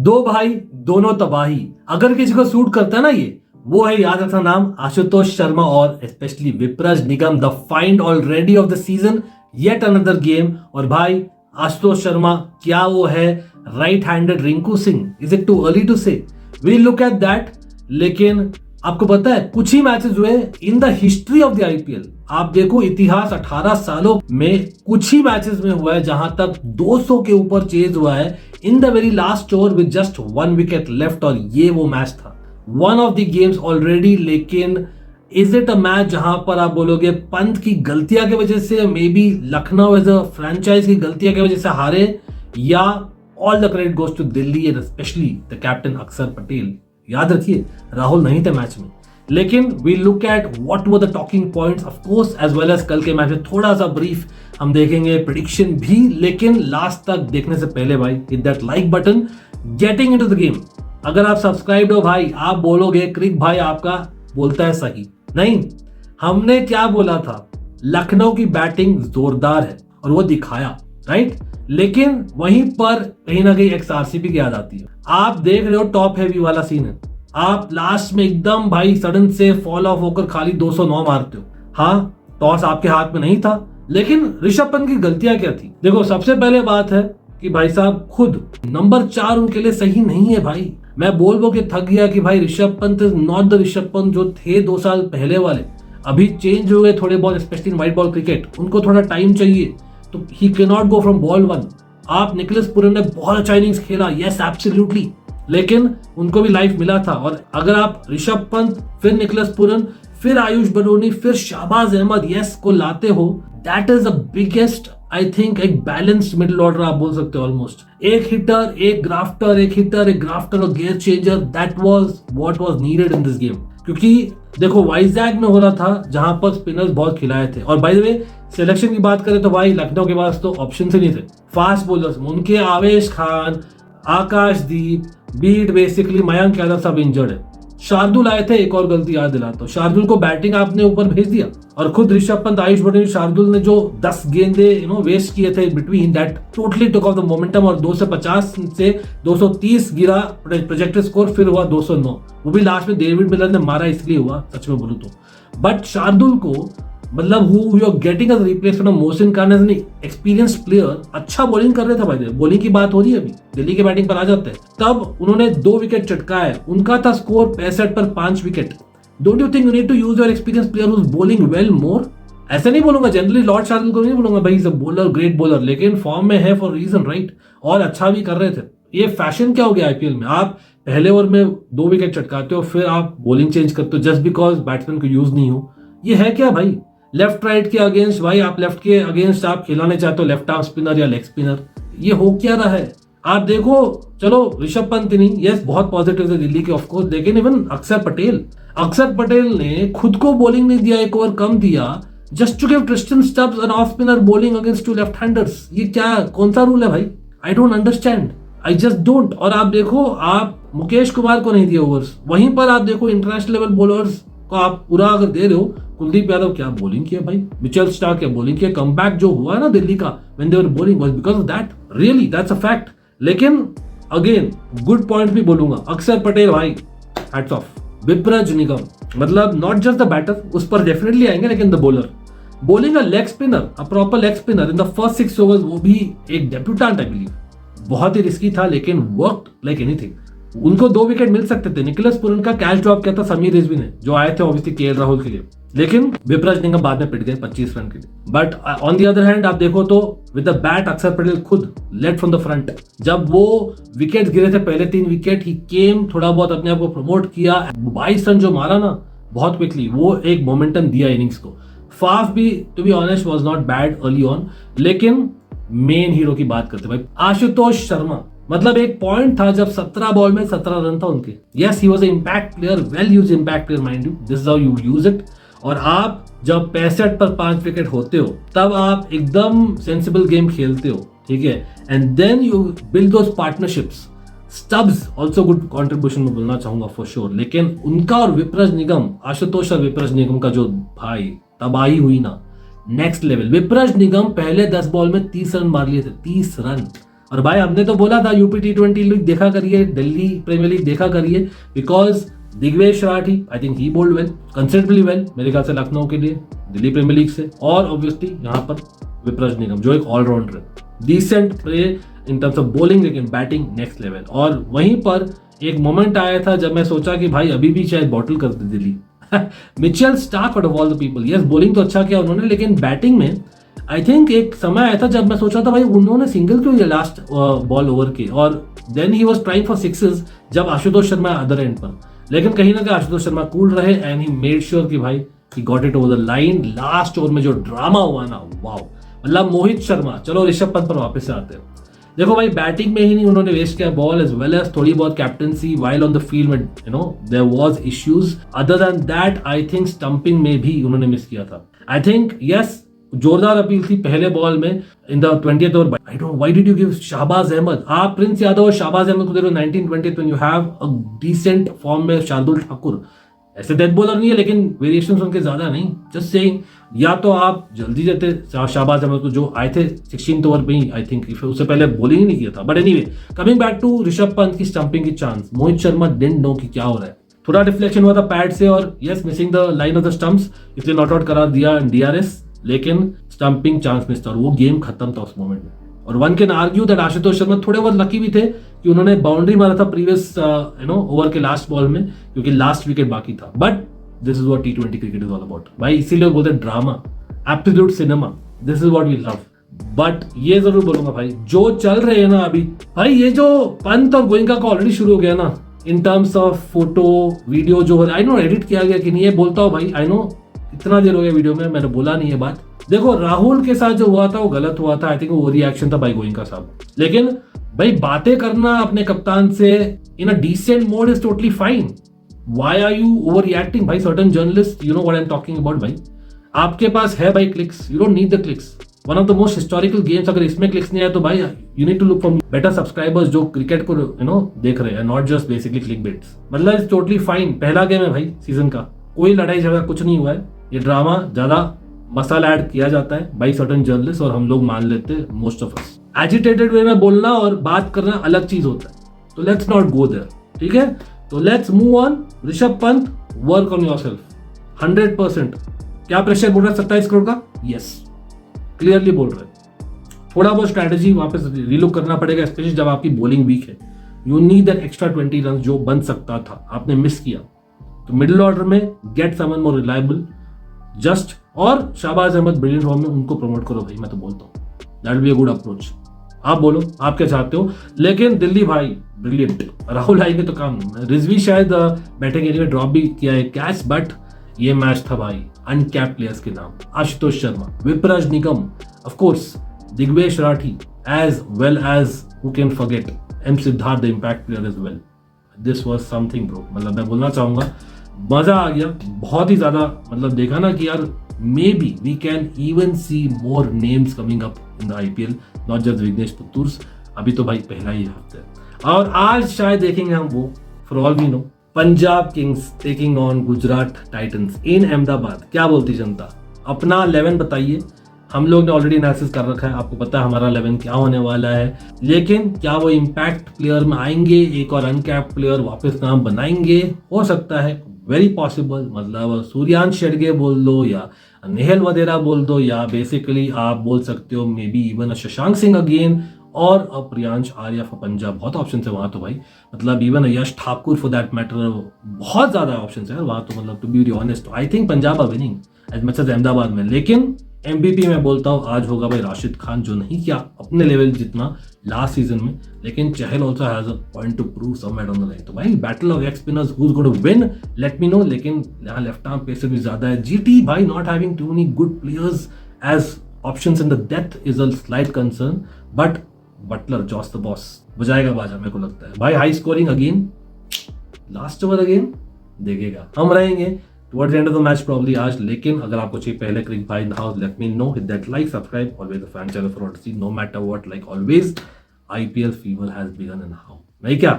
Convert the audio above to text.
दो भाई दोनों तबाही, अगर किसी को सूट करता है ना ये, वो है, याद रखना नाम, आशुतोष शर्मा और specially Vipraj Nigam, the find already of the season, yet another game. और भाई आशुतोष शर्मा, क्या वो है right handed Rinku Singh? Is it too early to say? We look at that. लेकिन आपको पता है कुछ ही मैचेस हुए in the history of the IPL, आप देखो इतिहास 18 सालों में कुछ ही मैचेस में हुआ है जहां तक 200 के ऊपर चेज हुआ है in the very last over with just 1 wicket left, और ये वो मैच था, one of the games already. लेकिन इज इट अ मैच जहां पर आप बोलोगे पंत की गलतियां की वजह से, may be Lucknow as a franchise की गलतियां की वजह से हारे, या all the credit goes to Delhi and specially the captain Akshar Patel? याद रखिए राहुल नहीं थे मैच में, लेकिन we look at what were the talking points of course as well as कल के मैच में थोड़ा सा ब्रीफ हम देखेंगे, प्रेडिक्शन भी। लेकिन लास्ट तक देखने से पहले भाई hit that like button, getting into the game. अगर आप सब्सक्राइब हो भाई, आप बोलोगे क्रिक भाई आपका बोलता है सही, नहीं, हमने क्या बोला था, लखनऊ की बैटिंग जोरदार है और वो दिखाया, राइट। लेकिन वहीं पर कहीं ना कहीं एक्सआरसीबी की याद आती है। आप देख रहे हो टॉप हैवी वाला सीन है, आप लास्ट में एकदम भाई सडन से फॉल ऑफ होकर खाली 209 मारते हो। हाँ, टॉस आपके हाथ में नहीं था, लेकिन ऋषभ पंत की गलतियां क्या थी? देखो सबसे पहले बात है कि भाई साहब खुद नंबर 4 उनके लिए सही नहीं है भाई। मैं बोल के थक गया कि भाई Rishabh Pant is not the Rishabh Pant जो थे 2 साल पहले वाले, अभी चेंज हो गए थोड़े बहुत, specially in white ball cricket, उनको थोड़ा टाइम चाहिए, तो he can not go from ball 1। आप निकोलस पुरन ने बहुत अच्छा इनिंग्स खेला, यस एब्सोल्युटली, लेकिन उनको भी लाइफ मिला था। और अगर आप ऋषभ पंत, फिर निकोलस पुरन, फिर आयुष बडोनी, फिर शाहबाज अहमद यस को लाते हो, that is the biggest, I think एक बैलेंस्ड मिडिल ऑर्डर आप बोल सकते हो ऑलमोस्ट। एक हिटर, एक ग्राफ्टर, एक हिटर, एक ग्राफ्टर और gear changer, that was what was needed in this game. क्योंकि देखो वाइजैग में हो रहा था जहां पर स्पिनर्स बहुत खिलाए थे, और बाय द वे सिलेक्शन की बात करें तो भाई लखनऊ के पास तो ऑप्शन ही नहीं थे फास्ट बॉलर्स में। उनके आवेश खान, आकाशदीप, बीट, बेसिकली मयंक यादव सब इंजर्ड है। शार्दुल आए थे, एक और गलती याद दिलाता हूं, शार्दुल को बैटिंग आपने ऊपर भेज दिया, और खुद ऋषभ पंत, आयुष बडोनी, शार्दुल ने जो 10 गेंदे वेस्ट किए थे between, that totally took off the momentum, और 250 से 230 गिरा प्रोजेक्टेड स्कोर, फिर हुआ 209, वो भी लास्ट में डेविड मिलर ने मारा इसलिए हुआ, सच में बोलूं तो। बट शार्दुल को मतलब who you are getting as replacement of Mohsin Khan as an experienced player, अच्छा बॉलिंग कर रहे थे भाई, बॉलिंग की बात हो रही है अभी, दिल्ली के बैटिंग पर आ जाते हैं, तब उन्होंने 2 विकेट चटकाए, उनका था स्कोर 65 पर 5 wicket. Don't you think you need to use your experience player who is bowling well more? ऐसे नहीं बोलूंगा जनरली, लॉर्ड शार्दुल को नहीं बोलूंगा भाई is a bowler, great bowler, लेकिन फॉर्म में है फॉर रीजन, राइट, और अच्छा भी कर रहे थे। ये फैशन क्या हो गया आईपीएल में, आप पहले ओवर में 2 विकेट चटकाते हो, फिर आप बॉलिंग चेंज करते हो जस्ट बिकॉज बैट्समैन को यूज नहीं हो। ये है क्या भाई? लेफ्ट राइट के अगेंस्ट भाई, आप लेफ्ट के अगेंस्ट आप खिलाने चाहते हो लेफ्ट आर्म स्पिनर या लेग स्पिनर, ये हो क्या रहा है? आप देखो, चलो ऋषभ पंत नहीं, यस बहुत पॉजिटिव है दिल्ली के ऑफकोर्स, लेकिन इवन अक्षर पटेल ने खुद को बॉलिंग नहीं दिया, एक ओवर कम दिया, just to give Tristan Stubbs an off spinner bowling against 2 left handers. ये क्या, कौन सा रूल है भाई? I don't understand, I just don't. और आप देखो, आप मुकेश कुमार को नहीं दिए ओवर्स, वहीं पर आप देखो इंटरनेशनल लेवल बॉलर्स को आप पूरा अगर दे रहे हो, कुलदीप यादव क्या बॉलिंग किया भाई, मिचेल स्टार्क क्या बॉलिंग किया, कमबैक जो हुआ ना दिल्ली का when they were bowling was because of that, really that's a fact. लेकिन अगेन गुड पॉइंट भी बोलूंगा, अक्षर पटेल भाई हैट्स ऑफ, विप्रज निगम, मतलब नॉट जस्ट द बैटर, उस पर डेफिनेटली आएंगे, लेकिन the bowler, bowling a leg spinner, a proper leg spinner in the first 6 overs, वो भी एक डेब्यूटेंट आई बिलीव, बहुत ही रिस्की था लेकिन वर्कड लाइक एनीथिंग। उनको 2 विकेट मिल सकते थे, निकोलस पुरन का कैच ड्रॉप किया था समीर रिजवी ने, जो आए थे ऑब्वियसली केएल राहुल के लिए, लेकिन विप्रज निगम बाद में पिट गए 25 रन के लिए। But on the other hand आप देखो तो विद द बैट अक्षर पटेल खुद लेट फ्रॉम द फ्रंट, जब वो विकेट गिरे थे पहले 3 विकेट, ही केम, थोड़ा बहुत अपने आप को प्रमोट किया, 22 रन जो मारा ना बहुत क्विकली, वो एक मोमेंटम दिया इनिंग्स को। फाफ भी to be honest was not bad early on, लेकिन मेन हीरो की बात करते भाई आशुतोष शर्मा, मतलब एक पॉइंट था जब 17 बॉल में 17 रन था उनके, yes he was a impact player, well used impact player mind you, this is how you use it. और आप जब 65 पर 5 विकेट होते हो, तब आप एकदम सेंसिबल गेम खेलते हो, ठीक है, and then you build those partnerships. Stubbs also good contribution में बोलना चाहूंगा फॉर श्योर, लेकिन उनका और विप्रज निगम, आशुतोष और विप्रज निगम का जो भाई तबाही हुई ना, नेक्स्ट लेवल। विप्रज निगम पहले 10 बॉल में 30 रन मार लिए थे, 30 रन, और भाई हमने तो बोला था यूपी T20 लीग देखा करिए, दिल्ली प्रीमियर लीग देखा करिए, because Digvesh Rathi I think he bowled well, considerably well मेरे ख्याल से लखनऊ के लिए दिल्ली प्रीमियर लीग से, और ऑब्वियसली यहाँ पर विपराज निगम जो एक ऑलराउंडर है, decent play in terms of bowling लेकिन बैटिंग नेक्स्ट लेवल। और वहीं पर एक मोमेंट आया था जब मैं सोचा कि भाई अभी भी शायद बॉटल कर दे Delhi. Mitchell Starc out of all the people, yes bowling तो अच्छा किया उन्होंने, लेकिन बैटिंग में आई थिंक एक समय आया था जब मैं सोचा था भाई उन्होंने सिंगल क्यों लिया लास्ट बॉल ओवर के, और then he was trying for sixes जब आशुतोष शर्मा अदर एंड पर, लेकिन कहीं ना कहीं आशुतोष शर्मा कूल रहे एंड ही मेड श्योर कि भाई he got it over the line. Last over में जो ड्रामा हुआ ना, वाओ, मतलब मोहित शर्मा। चलो ऋषभ पंत पर वापस से आते हैं। देखो भाई बैटिंग में ही नहीं उन्होंने वेस्ट किया बॉल, एज वेल एज थोड़ी बहुत captaincy while on the field में, you know there was issues. Other than that I think stumping में भी उन्होंने मिस किया था। आई थिंक यस जोरदार अपील थी पहले बॉल में in the 20th over. I don't why did you give Shahbaz Ahmed, आप प्रिंस यादव और शाहबाज अहमद को दे रहे हो 19-20 when you have a decent form में शार्दुल ठाकुर। ऐसे डेथ बॉलर नहीं है लेकिन वेरिएशंस उनके ज्यादा नहीं, जस्ट सेइंग। या तो आप जल्दी देते शाहबाज अहमद को जो आए थे 16th ओवर में ही, आई थिंक उससे पहले बॉलिंग ही नहीं किया था। But anyway coming back to Rishabh Pant की स्टंपिंग की chance, Mohit Sharma didn't know कि क्या हो रहा है, थोड़ा डिफ्लेक्शन हुआ था पैड से और yes missing the line of the stumps, इसलिए नॉट आउट करार दिया डीआरएस, लेकिन स्टंपिंग चांस मिस था और वो गेम खत्म था उस मोमेंट में। और one can argue that Ashutosh Sharma थोड़े बहुत लकी भी थे कि उन्होंने बाउंड्री मारा था प्रीवियस ओवर के लास्ट बॉल में, क्योंकि लास्ट विकेट बाकी था। But this is what T20 cricket is all about भाई, इसीलिए बोलते हैं drama, absolute cinema, this is what we love. But ये जरूर बोलूंगा भाई जो चल रहे हैं ना अभी, भाई ये जो पंत और गोयनका का ऑलरेडी शुरू हो गया ना इन टर्म्स ऑफ फोटो वीडियो, जो आई नो एडिट किया गया कि नहीं, ये बोलता हूँ भाई, आई नो इतना देर हो गया वीडियो में मैंने बोला नहीं है बात। देखो राहुल के साथ जो हुआ था वो गलत हुआ था, आई थिंक वो रिएक्शन था भाई गोयनका साहब, लेकिन भाई बातें करना अपने कप्तान से in a decent mode is totally fine. Why are you overreacting भाई? Certain journalist you know what I am talking about भाई, आपके पास है भाई clicks, you don't need the clicks. One of the most historical games, अगर इसमें clicks नहीं आए तो भाई you need to look for better subscribers जो क्रिकेट को यू नो देख रहे हैं, not just basically click bets. मतलब इट्स टोटली फाइन, पहला गेम है भाई सीजन का, कोई लड़ाई झगड़ा कुछ नहीं हुआ है, ये ड्रामा ज्यादा मसाला ऐड किया जाता है बाई सर्टेन जर्नलिस्ट और हम लोग मान लेते हैं मोस्ट ऑफ अस। एजिटेटेड वे में बोलना और बात करना अलग चीज होता है, तो लेट्स नॉट गो देयर, ठीक है? तो let's move on. Rishabh Pant, work on yourself 100%। क्या प्रेशर बोल रहा है 27 करोड़ का? यस, क्लियरली बोल रहे हैं। थोड़ा बहुत स्ट्रैटेजी वापस रीलुक करना पड़ेगा, स्पेशली जब आपकी बॉलिंग वीक है। You need that extra 20 run जो बन सकता था, आपने मिस किया। तो मिडिल ऑर्डर में get someone more reliable just, और शाहबाज अहमद ब्रिलियंट फॉर्म में उनको प्रमोट करो भाई, मैं तो बोलता हूँ that will be a good approach. आप बोलो आप क्या चाहते हो, लेकिन दिल्ली भाई ब्रिलियंट, राहुल आएंगे तो काम। रिजवी शायद बैटिंग एरिया में ड्रॉप भी किया है कैच, बट ये मैच था भाई अनकैप्ड प्लेयर्स के नाम, Ashutosh Sharma, Vipraj Nigam, of course Digvesh Rathi, as well as who can forget M Siddharth the impact player as well. This was something bro, मतलब मैं बोलना चाहूंगा मजा आ गया बहुत ही ज्यादा। मतलब देखा ना कि यार maybe we can even see more names coming up in the IPL, not just Vignesh Puthurs. अभी तो भाई पहला ही हफ्ता है और आज शायद देखेंगे हम वो, for all we know, Punjab Kings taking on Gujarat Titans in Ahmedabad. क्या बोलती जनता? अपना 11 बताइए। हम लोग ने ऑलरेडी एनालिसिस कर रखा है, आपको पता है हमारा 11 क्या होने वाला है, लेकिन क्या वो इम्पैक्ट प्लेयर में आएंगे, एक और अनकैप्ड प्लेयर वापस नाम बनाएंगे? हो सकता है, वेरी पॉसिबल। मतलब सूर्यांश शेडगे बोल दो या नेहल वदेरा बोल दो, या बेसिकली आप बोल सकते हो may be even Shashank Singh again, और प्रियांश आर्या फॉर पंजाब। बहुत ऑप्शन है वहां तो भाई, मतलब even Yash Thakur for that matter, बहुत ज्यादा ऑप्शन है वहां तो। मतलब to be very honest I think Punjab are winning as much as Ahmedabad में, लेकिन MVP में बोलता हूँ आज होगा भाई राशिद खान, जो नहीं किया अपने लेवल जितना लास्ट सीजन में, लेकिन Chahal also has a point to prove somewhere on the line. तो भाई battle of X spinners, who is going to win, let me know. लेकिन यहाँ लेफ्ट आर्म पेसर भी ज्यादा है। GT भाई not having too many good players as options in the depth is a slight concern, but Buttler Jos the boss बजाएगा बाजा, मेरे को लगता है भाई। High scoring again, last over again, देखेगा हम रहेंगे towards the end of the match probably आज। लेकिन अगर आपको चाहिए पहले क्रिक भाई in the house, let me know, hit that like, subscribe, always a fan channel for what to see, no matter what, like always IPL fever has begun in how, नहीं क्या?